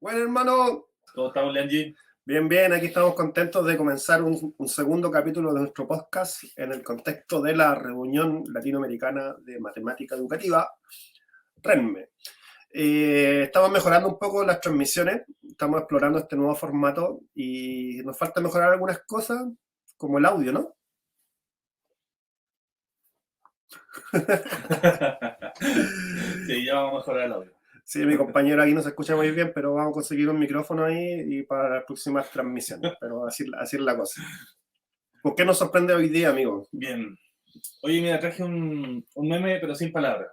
Bueno, hermano. ¿Cómo estamos, Lenji? Bien, bien. Aquí estamos contentos de comenzar un segundo capítulo de nuestro podcast en el contexto de la reunión latinoamericana de matemática educativa, RENME. Estamos mejorando un poco las transmisiones, estamos explorando este nuevo formato y nos falta mejorar algunas cosas, como el audio, ¿no? Sí, ya vamos a mejorar el audio. Sí, mi compañero aquí no se escucha muy bien, pero vamos a conseguir un micrófono ahí y para las próximas transmisiones, pero así es la cosa. ¿Por qué nos sorprende hoy día, amigo? Bien. Oye, mira, traje un meme, pero sin palabras.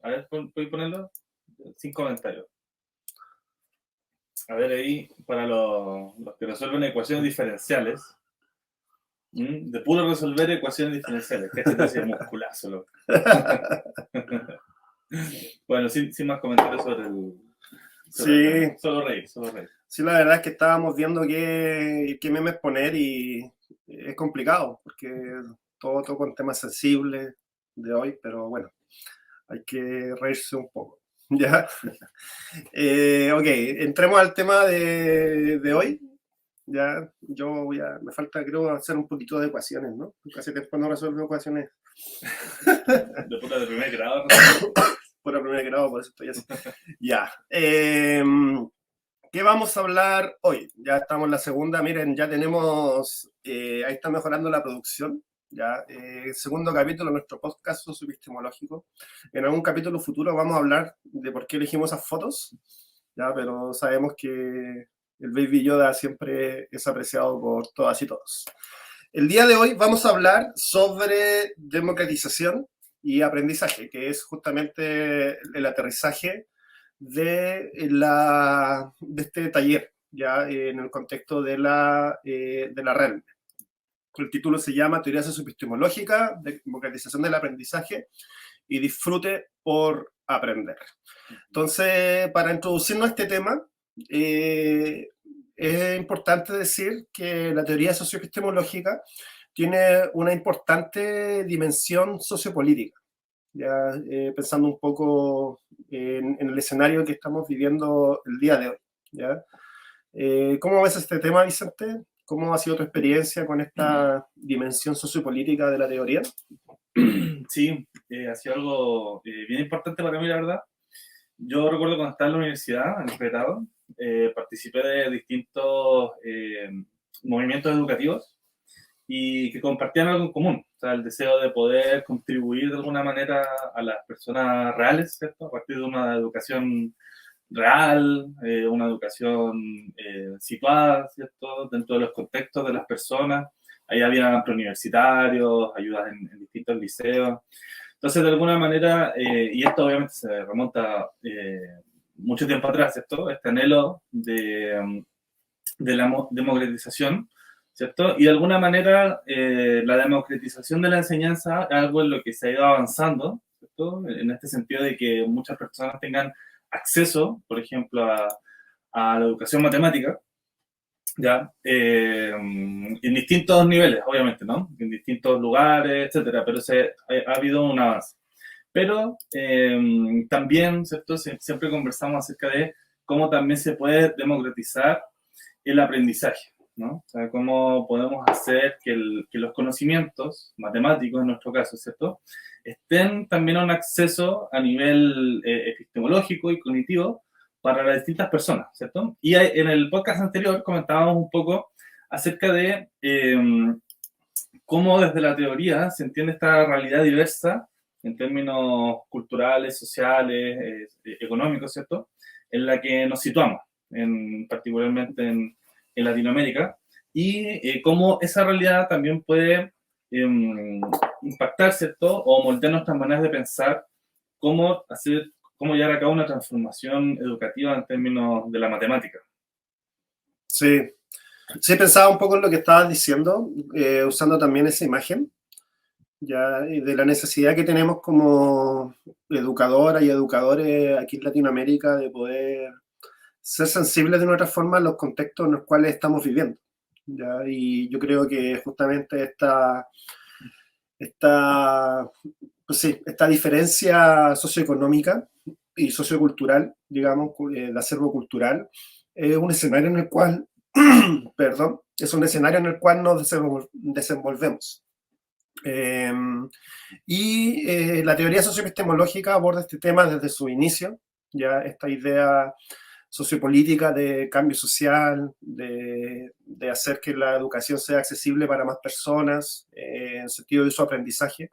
A ver, ¿puedes ponerlo? Sin comentarios. A ver, ahí, para los que resuelven ecuaciones diferenciales. De puro resolver ecuaciones diferenciales. Que este es musculazo, loco. Bueno, sin más comentarios sobre el... Sí. Solo reír. Sí, la verdad es que estábamos viendo qué memes poner y es complicado, porque todo con temas sensibles de hoy, pero bueno, hay que reírse un poco. ¿Ya? Ok, entremos al tema de hoy. Ya, me falta creo hacer un poquito de ecuaciones, ¿no? Casi tiempo no resuelvo ecuaciones. De puta de primer grado. Por el primer grado, por eso estoy así. Ya. ¿Qué vamos a hablar hoy? Ya estamos en la segunda, miren, ya tenemos, ahí está mejorando la producción, ya, segundo capítulo de nuestro podcast socioepistemológico. En algún capítulo futuro vamos a hablar de por qué elegimos esas fotos, ya, pero sabemos que el Baby Yoda siempre es apreciado por todas y todos. El día de hoy vamos a hablar sobre democratización y aprendizaje, que es justamente el aterrizaje de este taller, ya en el contexto de la RENME. El título se llama Teoría socioepistemológica, democratización del aprendizaje y disfrute por aprender. Entonces, para introducirnos a este tema, es importante decir que la teoría socioepistemológica tiene una importante dimensión sociopolítica. Ya pensando un poco en el escenario que estamos viviendo el día de hoy. ¿Ya? ¿Cómo ves este tema, Vicente? ¿Cómo ha sido tu experiencia con esta dimensión sociopolítica de la teoría? Sí, ha sido algo bien importante para mí, la verdad. Yo recuerdo cuando estaba en la universidad, en el pregrado, participé de distintos movimientos educativos y que compartían algo en común, o sea, el deseo de poder contribuir de alguna manera a las personas reales, ¿cierto? A partir de una educación real, una educación situada, ¿cierto? Dentro de los contextos de las personas. Ahí había preuniversitarios, ayudas en distintos liceos. Entonces, de alguna manera, y esto obviamente se remonta mucho tiempo atrás, ¿cierto? Este anhelo de la democratización, ¿cierto? Y de alguna manera la democratización de la enseñanza es algo en lo que se ha ido avanzando, ¿cierto? En este sentido de que muchas personas tengan acceso, por ejemplo, a la educación matemática, ¿ya? En distintos niveles, obviamente, ¿no? En distintos lugares, etcétera, pero ha habido un avance. Pero también, ¿cierto? Siempre conversamos acerca de cómo también se puede democratizar el aprendizaje, ¿no? O sea, cómo podemos hacer que los conocimientos matemáticos, en nuestro caso, ¿cierto? Estén también a un acceso a nivel epistemológico y cognitivo para las distintas personas, ¿cierto? Y en el podcast anterior comentábamos un poco acerca de cómo desde la teoría se entiende esta realidad diversa en términos culturales, sociales, económicos, ¿cierto? En la que nos situamos, particularmente en Latinoamérica, y cómo esa realidad también puede impactar, ¿cierto? O moldear nuestras maneras de pensar, cómo llevar a cabo una transformación educativa en términos de la matemática. Sí, sí pensaba un poco en lo que estabas diciendo, usando también esa imagen, ya, y de la necesidad que tenemos como educadoras y educadores aquí en Latinoamérica de poder ser sensibles de otra forma a los contextos en los cuales estamos viviendo. ¿Ya? Y yo creo que justamente pues sí, esta diferencia socioeconómica y sociocultural, digamos, el acervo cultural, un escenario en el cual, perdón, es un escenario en el cual nos desenvolvemos. La teoría socioepistemológica aborda este tema desde su inicio, ya esta idea sociopolítica de cambio social, de hacer que la educación sea accesible para más personas, en sentido de su aprendizaje,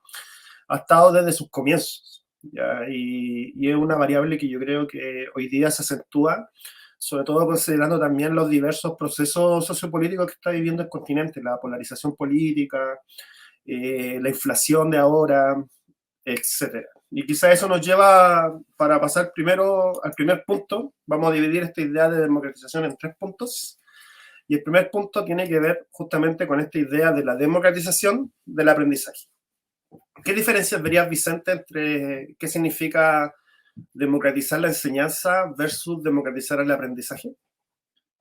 ha estado desde sus comienzos, ¿ya? Y es una variable que yo creo que hoy día se acentúa, sobre todo considerando también los diversos procesos sociopolíticos que está viviendo el continente, la polarización política, la inflación de ahora, etcétera. Y quizá eso nos lleva, para pasar primero al primer punto, vamos a dividir esta idea de democratización en 3 puntos. Y el primer punto tiene que ver justamente con esta idea de la democratización del aprendizaje. ¿Qué diferencias verías, Vicente, entre qué significa democratizar la enseñanza versus democratizar el aprendizaje?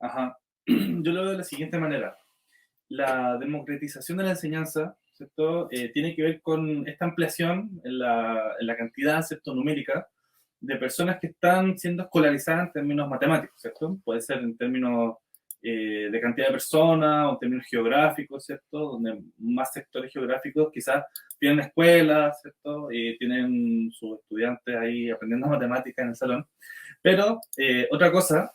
Ajá. Yo lo veo de la siguiente manera. La democratización de la enseñanza, ¿cierto? Tiene que ver con esta ampliación en la cantidad, ¿cierto?, numérica de personas que están siendo escolarizadas en términos matemáticos, ¿cierto? Puede ser en términos de cantidad de personas o en términos geográficos, ¿cierto? Donde más sectores geográficos quizás tienen escuelas, ¿cierto? Tienen sus estudiantes ahí aprendiendo matemáticas en el salón. Pero otra cosa,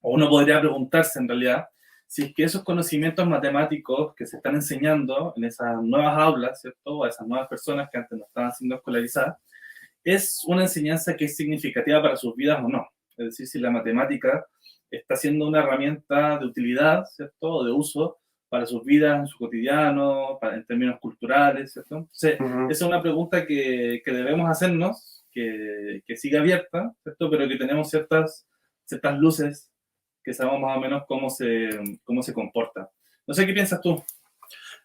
o uno podría preguntarse en realidad, si es que esos conocimientos matemáticos que se están enseñando en esas nuevas aulas, ¿cierto? O a esas nuevas personas que antes no estaban siendo escolarizadas, es una enseñanza que es significativa para sus vidas o no. Es decir, si la matemática está siendo una herramienta de utilidad, ¿cierto? O de uso para sus vidas, en su cotidiano, en términos culturales, ¿cierto? Entonces, esa es una pregunta que debemos hacernos, que sigue abierta, ¿cierto? Pero que tenemos ciertas luces que sabemos más o menos cómo se comporta. No sé qué piensas tú.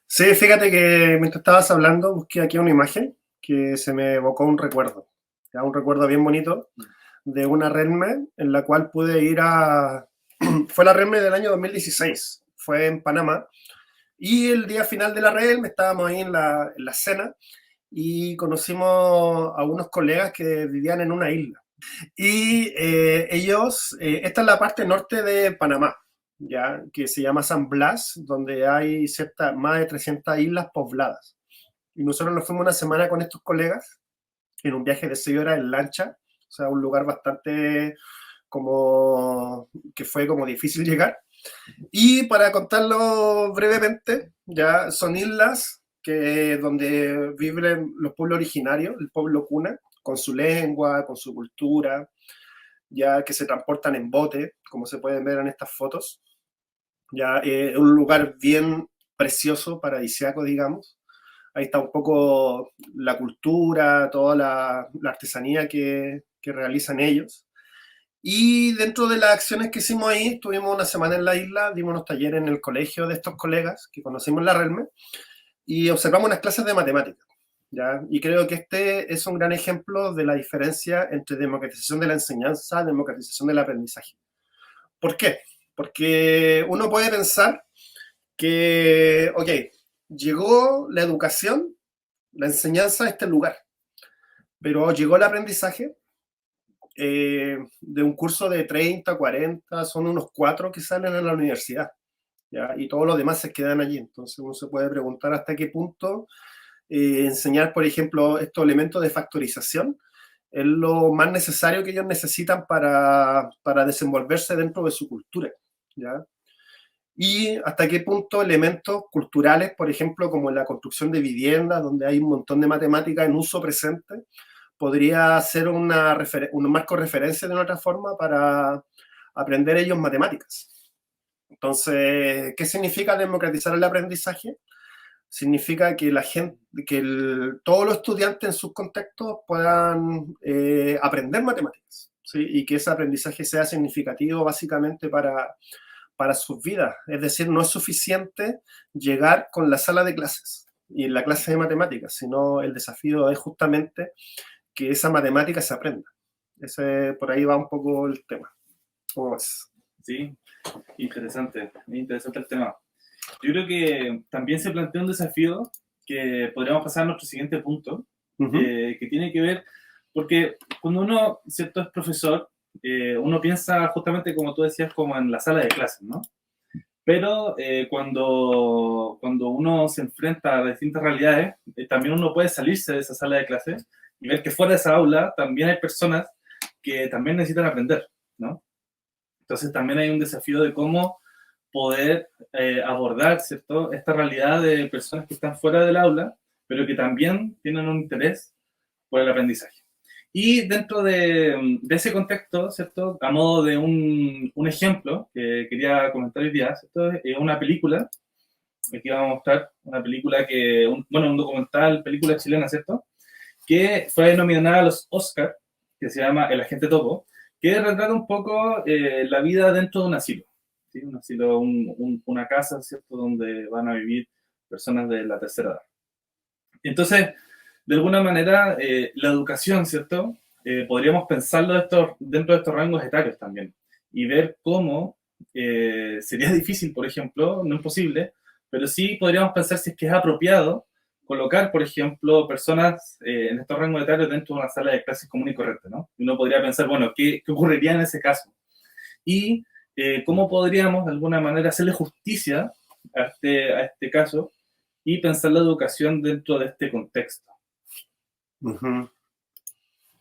Sí, fíjate que mientras estabas hablando busqué aquí una imagen que se me evocó un recuerdo, ¿ya? Un recuerdo bien bonito de una RELME en la cual pude ir a... Fue la RELME del año 2016, fue en Panamá, y el día final de la RELME estábamos ahí en la cena y conocimos a unos colegas que vivían en una isla. Y ellos, esta es la parte norte de Panamá, ¿ya? Que se llama San Blas, donde hay más de 300 islas pobladas. Y nosotros nos fuimos una semana con estos colegas en un viaje de 6 horas en lancha, o sea, un lugar bastante que fue como difícil llegar. Y para contarlo brevemente, ya son islas donde viven los pueblos originarios, el pueblo cuna, con su lengua, con su cultura, ya que se transportan en bote, como se pueden ver en estas fotos. Ya es un lugar bien precioso, paradisíaco, digamos. Ahí está un poco la cultura, toda la artesanía que realizan ellos. Y dentro de las acciones que hicimos ahí, estuvimos una semana en la isla, dimos unos talleres en el colegio de estos colegas que conocimos en la RELME y observamos unas clases de matemáticas, ¿ya? Y creo que este es un gran ejemplo de la diferencia entre democratización de la enseñanza y democratización del aprendizaje. ¿Por qué? Porque uno puede pensar que, ok, llegó la educación, la enseñanza a este lugar, pero llegó el aprendizaje. De un curso de 30, 40, son unos 4 que salen a la universidad, ¿ya? Y todos los demás se quedan allí. Entonces uno se puede preguntar hasta qué punto enseñar, por ejemplo, estos elementos de factorización es lo más necesario que ellos necesitan para desenvolverse dentro de su cultura, ¿ya? Y hasta qué punto elementos culturales, por ejemplo, como la construcción de viviendas, donde hay un montón de matemáticas en uso presente, podría ser un marco de referencia de una otra forma para aprender ellos matemáticas. Entonces, ¿qué significa democratizar el aprendizaje? Significa que la gente, todos los estudiantes en sus contextos puedan aprender matemáticas, ¿sí? Y que ese aprendizaje sea significativo básicamente para sus vidas. Es decir, no es suficiente llegar con la sala de clases y la clase de matemáticas, sino el desafío es justamente que esa matemática se aprenda. Por ahí va un poco el tema. ¿Cómo ves? Sí, interesante el tema. Yo creo que también se plantea un desafío que podríamos pasar a nuestro siguiente punto, que tiene que ver, porque cuando uno, ¿cierto?, es profesor, uno piensa justamente, como tú decías, como en la sala de clases, ¿no? Pero cuando uno se enfrenta a distintas realidades, también uno puede salirse de esa sala de clases y ver que fuera de esa aula también hay personas que también necesitan aprender, ¿no? Entonces también hay un desafío de cómo poder abordar, ¿cierto?, esta realidad de personas que están fuera del aula, pero que también tienen un interés por el aprendizaje. Y dentro de ese contexto, ¿cierto?, a modo de un ejemplo que quería comentar hoy día, ¿cierto?, es una película, aquí vamos a mostrar una película un documental, película chilena, ¿cierto?, que fue nominada a los Oscar, que se llama El Agente Topo, que retrata un poco la vida dentro de un asilo, ¿sí? Un asilo, una casa, ¿cierto?, donde van a vivir personas de la tercera edad. Entonces, de alguna manera, la educación, ¿cierto? Podríamos pensarlo dentro de estos rangos etarios también y ver cómo sería difícil, por ejemplo, no imposible, pero sí podríamos pensar si es que es apropiado colocar, por ejemplo, personas en estos rangos etarios dentro de una sala de clases común y corriente, ¿no? Y uno podría pensar, bueno, ¿qué ocurriría en ese caso? Y cómo podríamos, de alguna manera, hacerle justicia a este caso y pensar la educación dentro de este contexto. Uh-huh.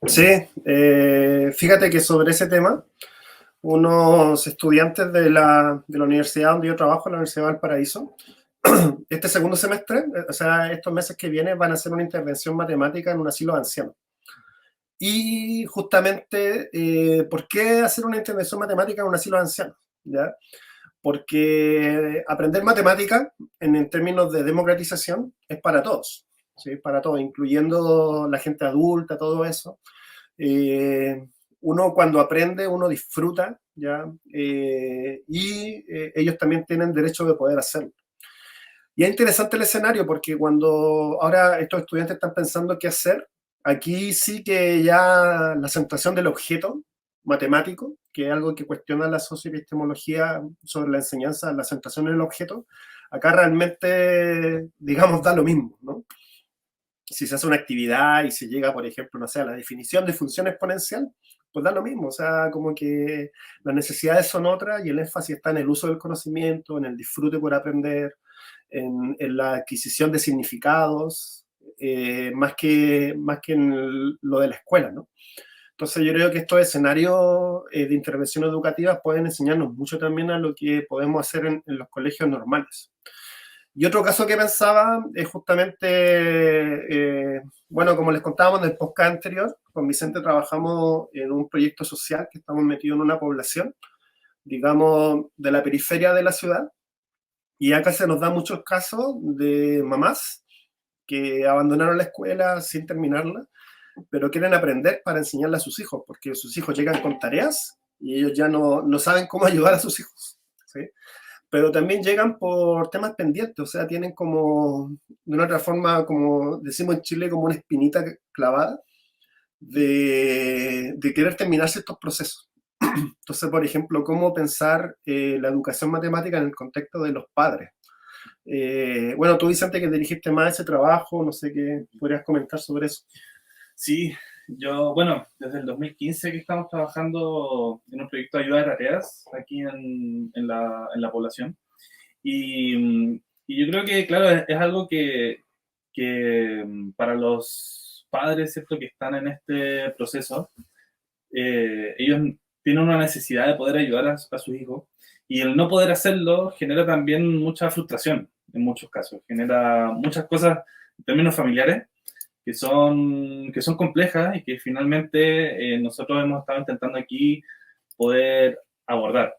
Sí, fíjate que sobre ese tema, unos estudiantes de la universidad donde yo trabajo, la Universidad de Valparaíso, este segundo semestre, o sea, estos meses que vienen, van a hacer una intervención matemática en un asilo de ancianos. Y justamente, ¿por qué hacer una intervención matemática en un asilo de ancianos? ¿Ya? Porque aprender matemática, en términos de democratización, es para todos, ¿sí? Para todos, incluyendo la gente adulta, todo eso. Uno cuando aprende, uno disfruta, ¿ya? Ellos también tienen derecho de poder hacerlo. Y es interesante el escenario porque cuando ahora estos estudiantes están pensando qué hacer, aquí sí que ya la centración del objeto matemático, que es algo que cuestiona la socioepistemología sobre la enseñanza, la centración en el objeto, acá realmente, digamos, da lo mismo, ¿no? Si se hace una actividad y se llega, por ejemplo, no sé, a la definición de función exponencial, pues da lo mismo, o sea, como que las necesidades son otras y el énfasis está en el uso del conocimiento, en el disfrute por aprender, en la adquisición de significados, más que en lo de la escuela, ¿no? Entonces yo creo que estos escenarios de intervención educativa pueden enseñarnos mucho también a lo que podemos hacer en los colegios normales. Y otro caso que pensaba es justamente, bueno, como les contábamos en el podcast anterior, con Vicente trabajamos en un proyecto social que estamos metidos en una población, digamos, de la periferia de la ciudad, y acá se nos da muchos casos de mamás que abandonaron la escuela sin terminarla, pero quieren aprender para enseñarle a sus hijos, porque sus hijos llegan con tareas y ellos ya no saben cómo ayudar a sus hijos, ¿sí? Pero también llegan por temas pendientes, o sea, tienen como, de una otra forma, como decimos en Chile, como una espinita clavada de querer terminar ciertos procesos. Entonces, por ejemplo, cómo pensar la educación matemática en el contexto de los padres. Bueno, tú, Vicente, que dirigiste más ese trabajo, no sé qué podrías comentar sobre eso. Sí, bueno, desde el 2015 que estamos trabajando en un proyecto de ayuda de tareas aquí en la población. Y yo creo que, claro, es algo que para los padres, ¿cierto?, que están en este proceso, ellos tienen una necesidad de poder ayudar a sus hijos y el no poder hacerlo genera también mucha frustración en muchos casos, genera muchas cosas en términos familiares que son complejas y que finalmente nosotros hemos estado intentando aquí poder abordar.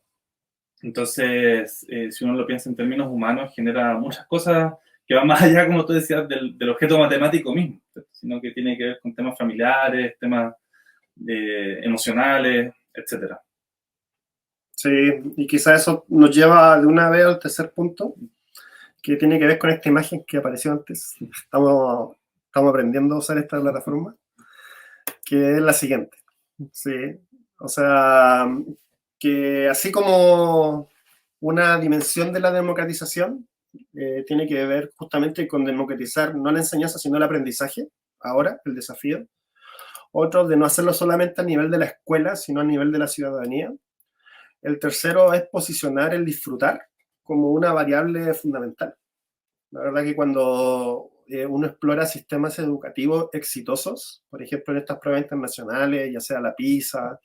Entonces, si uno lo piensa en términos humanos, genera muchas cosas que van más allá, como tú decías, del objeto matemático mismo, sino que tiene que ver con temas familiares, temas emocionales, etc. Sí, y quizás eso nos lleva de una vez al tercer punto, que tiene que ver con esta imagen que apareció antes. Estamos aprendiendo a usar esta plataforma, que es la siguiente. Sí, o sea, que así como una dimensión de la democratización tiene que ver justamente con democratizar no la enseñanza, sino el aprendizaje, ahora, el desafío. Otro de no hacerlo solamente a nivel de la escuela, sino a nivel de la ciudadanía. El tercero es posicionar el disfrutar como una variable fundamental. La verdad que cuando uno explora sistemas educativos exitosos, por ejemplo en estas pruebas internacionales, ya sea la PISA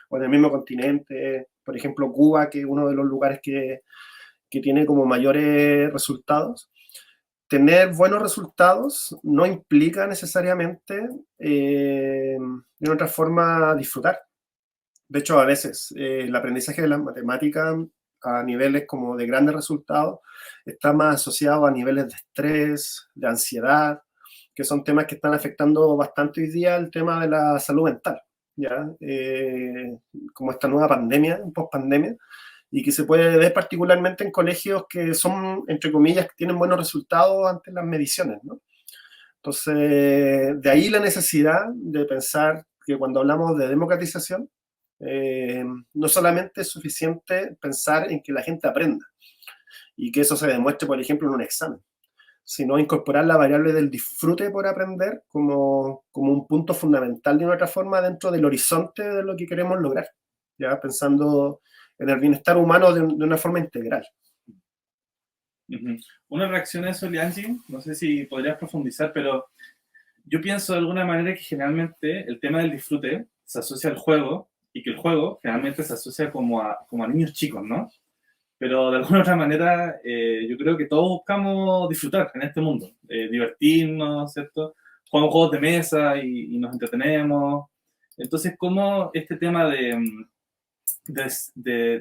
o en el mismo continente, por ejemplo Cuba, que es uno de los lugares que tiene como mayores resultados, tener buenos resultados no implica necesariamente, de otra forma, disfrutar. De hecho, a veces el aprendizaje de las matemáticas a niveles como de grandes resultados está más asociado a niveles de estrés, de ansiedad, que son temas que están afectando bastante hoy día el tema de la salud mental, ¿ya? Como esta nueva pandemia, post-pandemia, y que se puede ver particularmente en colegios que son, entre comillas, que tienen buenos resultados ante las mediciones, ¿no? Entonces, de ahí la necesidad de pensar que cuando hablamos de democratización, no solamente es suficiente pensar en que la gente aprenda y que eso se demuestre, por ejemplo, en un examen, sino incorporar la variable del disfrute por aprender como un punto fundamental de una otra forma dentro del horizonte de lo que queremos lograr, ya pensando en el bienestar humano de una forma integral. Una reacción a eso, Lianji, no sé si podrías profundizar, pero yo pienso de alguna manera que generalmente el tema del disfrute se asocia al juego y que el juego generalmente se asocia como a niños chicos, ¿no? Pero de alguna otra manera yo creo que todos buscamos disfrutar en este mundo, divertirnos, ¿cierto? Jugamos juegos de mesa y nos entretenemos. Entonces, ¿cómo este tema de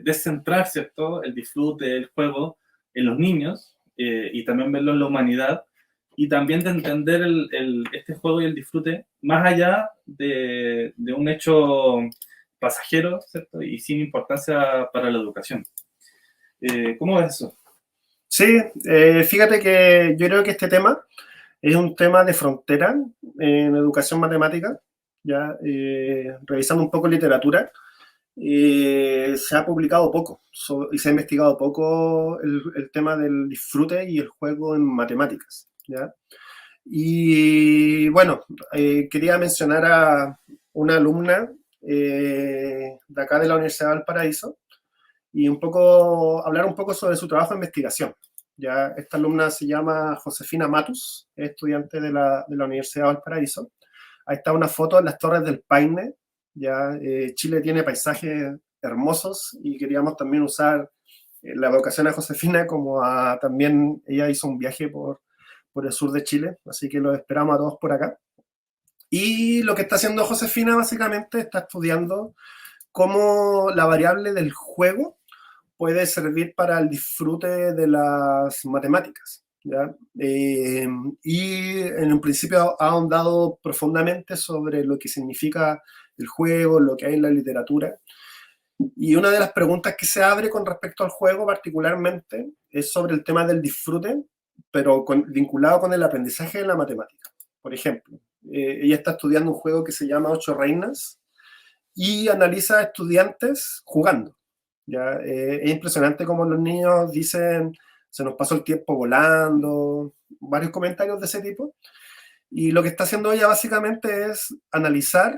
descentrar, ¿cierto? El disfrute, el juego en los niños y también verlo en la humanidad y también de entender este juego y el disfrute más allá de un hecho pasajero, ¿cierto? Y sin importancia para la educación. ¿Cómo ves eso? Sí, fíjate que yo creo que este tema es un tema de frontera en educación matemática, ya revisando un poco literatura, se ha publicado poco y se ha investigado poco el tema del disfrute y el juego en matemáticas, ¿ya? Y bueno, quería mencionar a una alumna de acá de la Universidad de Valparaíso y hablar un poco sobre su trabajo de investigación. Ya, esta alumna se llama Josefina Matus, es estudiante de la Universidad de Valparaíso. Ahí está una foto de las Torres del Paine. Ya, Chile tiene paisajes hermosos y queríamos también usar la vocación a Josefina también ella hizo un viaje por el sur de Chile, así que los esperamos a todos por acá. Y lo que está haciendo Josefina básicamente está estudiando cómo la variable del juego puede servir para el disfrute de las matemáticas, ¿ya? Y en un principio ha ahondado profundamente sobre lo que significa el juego, lo que hay en la literatura. Y una de las preguntas que se abre con respecto al juego particularmente es sobre el tema del disfrute, pero vinculado con el aprendizaje de la matemática. Por ejemplo, ella está estudiando un juego que se llama Ocho Reinas y analiza a estudiantes jugando. ¿Ya? Es impresionante cómo los niños dicen, se nos pasó el tiempo volando, varios comentarios de ese tipo. Y lo que está haciendo ella básicamente es analizar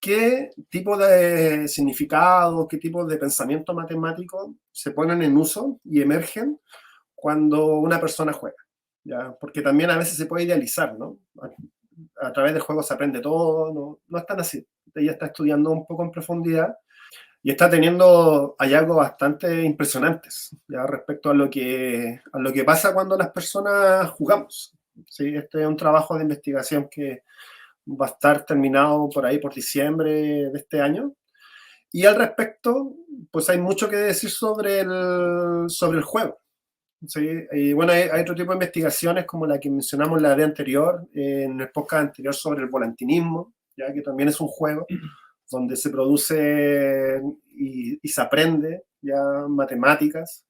qué tipo de significado, qué tipo de pensamiento matemático se ponen en uso y emergen cuando una persona juega, ¿ya? Porque también a veces se puede idealizar, ¿no? A través del juego se aprende todo, no es tan así. Ella está estudiando un poco en profundidad y está teniendo hallazgos bastante impresionantes, ¿ya? Respecto a lo que pasa cuando las personas jugamos. ¿Sí? Este es un trabajo de investigación que va a estar terminado por ahí por diciembre de este año. Y al respecto, pues hay mucho que decir sobre el juego. ¿Sí? Y bueno, hay otro tipo de investigaciones como la que mencionamos la vez anterior, en el podcast anterior sobre el volantinismo, ya que también es un juego donde se produce y se aprende ya matemáticas.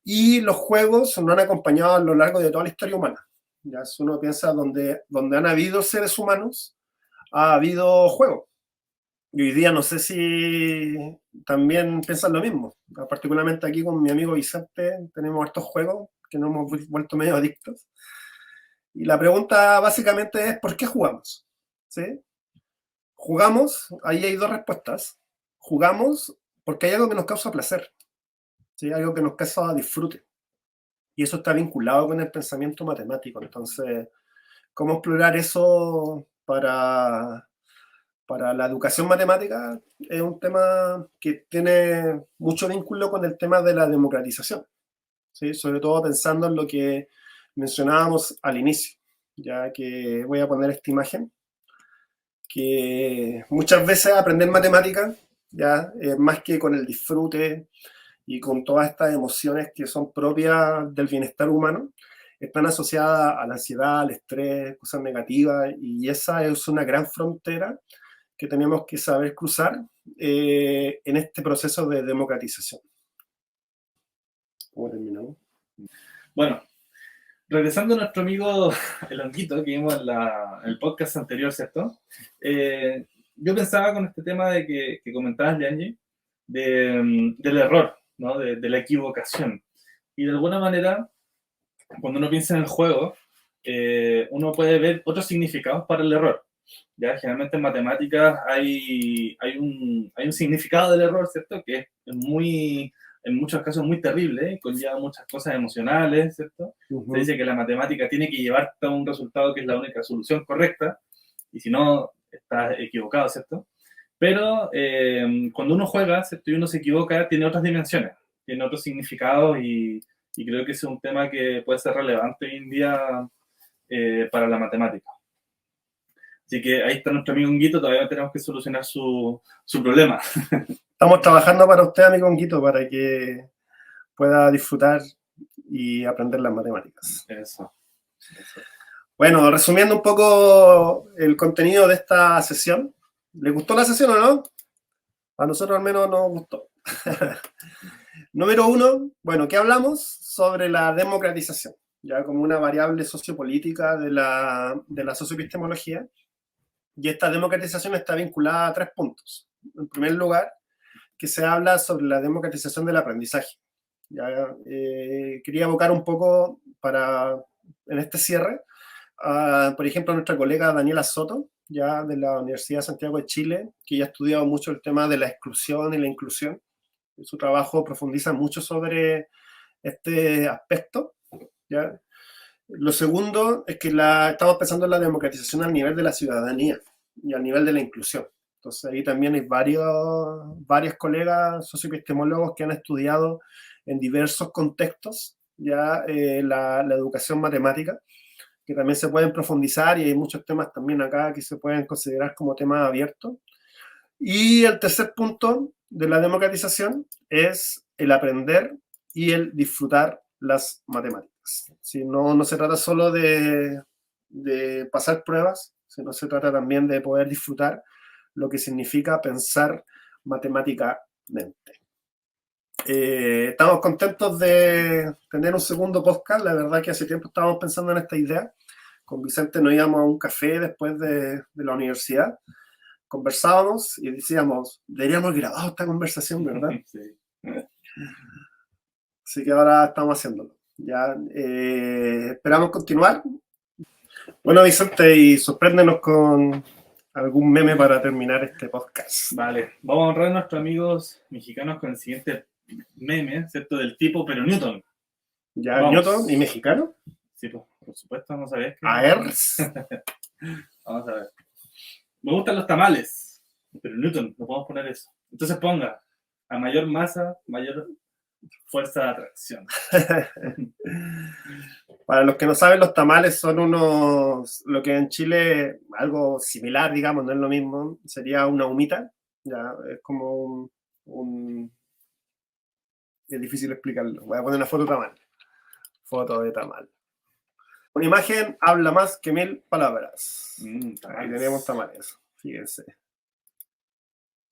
Y los juegos nos han acompañado a lo largo de toda la historia humana. Ya, si uno piensa donde han habido seres humanos, ha habido juegos. Y hoy día no sé si también piensan lo mismo. Particularmente aquí con mi amigo Vicente tenemos estos juegos que nos hemos vuelto medio adictos. Y la pregunta básicamente es ¿por qué jugamos? ¿Sí? Jugamos, ahí hay dos respuestas. Jugamos porque hay algo que nos causa placer, ¿sí? Algo que nos causa disfrute. Y eso está vinculado con el pensamiento matemático. Entonces, ¿cómo explorar eso para la educación matemática? Es un tema que tiene mucho vínculo con el tema de la democratización, ¿sí? Sobre todo pensando en lo que mencionábamos al inicio, ya que voy a poner esta imagen, que muchas veces aprender matemáticas, ya, más que con el disfrute y con todas estas emociones que son propias del bienestar humano, están asociadas a la ansiedad, al estrés, cosas negativas, y esa es una gran frontera que tenemos que saber cruzar en este proceso de democratización. ¿Cómo terminamos? Bueno, regresando a nuestro amigo el Honguito que vimos en el podcast anterior, ¿cierto? Yo pensaba con este tema de que comentabas, Yanji, del error, ¿no? De la equivocación. Y de alguna manera, cuando uno piensa en el juego, uno puede ver otros significados para el error. ¿Ya? Generalmente en matemáticas hay un significado del error, ¿cierto? Que es muy, en muchos casos muy terrible, conlleva muchas cosas emocionales, ¿cierto? Se dice que la matemática tiene que llevarte a un resultado que es la única solución correcta, y si no, estás equivocado, ¿cierto? Pero cuando uno juega, ¿cierto? Y uno se equivoca, tiene otras dimensiones, tiene otros significados, y creo que ese es un tema que puede ser relevante hoy en día para la matemática. Así que ahí está nuestro amigo Honguito, todavía tenemos que solucionar su problema. Estamos trabajando para usted, amigo Honguito, para que pueda disfrutar y aprender las matemáticas. Eso. Bueno, resumiendo un poco el contenido de esta sesión. ¿Le gustó la sesión o no? A nosotros al menos nos gustó. Número 1, bueno, ¿qué hablamos? Sobre la democratización, ya como una variable sociopolítica de la socioepistemología. Y esta democratización está vinculada a 3 puntos. En primer lugar, que se habla sobre la democratización del aprendizaje. Ya, quería evocar un poco en este cierre, por ejemplo, a nuestra colega Daniela Soto, ya de la Universidad de Santiago de Chile, que ya ha estudiado mucho el tema de la exclusión y la inclusión. Su trabajo profundiza mucho sobre este aspecto, ¿ya? Lo segundo es que estamos pensando en la democratización al nivel de la ciudadanía y al nivel de la inclusión. Entonces ahí también hay varios colegas socioepistemólogos que han estudiado en diversos contextos ya la educación matemática, que también se pueden profundizar, y hay muchos temas también acá que se pueden considerar como temas abiertos. Y el tercer punto de la democratización es el aprender y el disfrutar las matemáticas. Si no se trata solo de pasar pruebas, sino se trata también de poder disfrutar lo que significa pensar matemáticamente. Estamos contentos de tener un segundo podcast. La verdad que hace tiempo estábamos pensando en esta idea. Con Vicente nos íbamos a un café después de la universidad, conversábamos y decíamos, deberíamos haber grabado esta conversación, ¿verdad? Sí. Así que ahora estamos haciéndolo. Ya esperamos continuar. Bueno, Vicente, y sorpréndenos con algún meme para terminar este podcast. Vale, vamos a honrar a nuestros amigos mexicanos con el siguiente meme, ¿cierto? Del tipo, pero Newton. ¿Ya Vamos. Newton y mexicano? Sí, pues, por supuesto, vamos a ver. Aers. Vamos a ver. Me gustan los tamales, pero Newton, no podemos poner eso. Entonces ponga, a mayor masa, mayor fuerza de atracción. Para los que no saben, los tamales son lo que en Chile, algo similar, digamos, no es lo mismo, sería una humita, ya, es como es difícil explicarlo. Voy a poner una foto de tamal. Foto de tamal. Una imagen habla más que 1000 palabras. Ahí tenemos tamales, fíjense.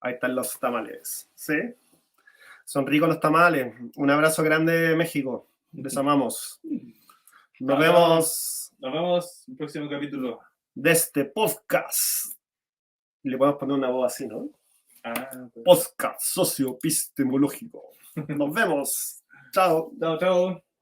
Ahí están los tamales, ¿sí? Son ricos los tamales. Un abrazo grande, México. Les amamos. Nos vemos. Nos vemos en el próximo capítulo de este podcast. Le podemos poner una voz así, ¿no? Pues. Podcast socioepistemológico. Nos vemos. Chao. Chao, chao.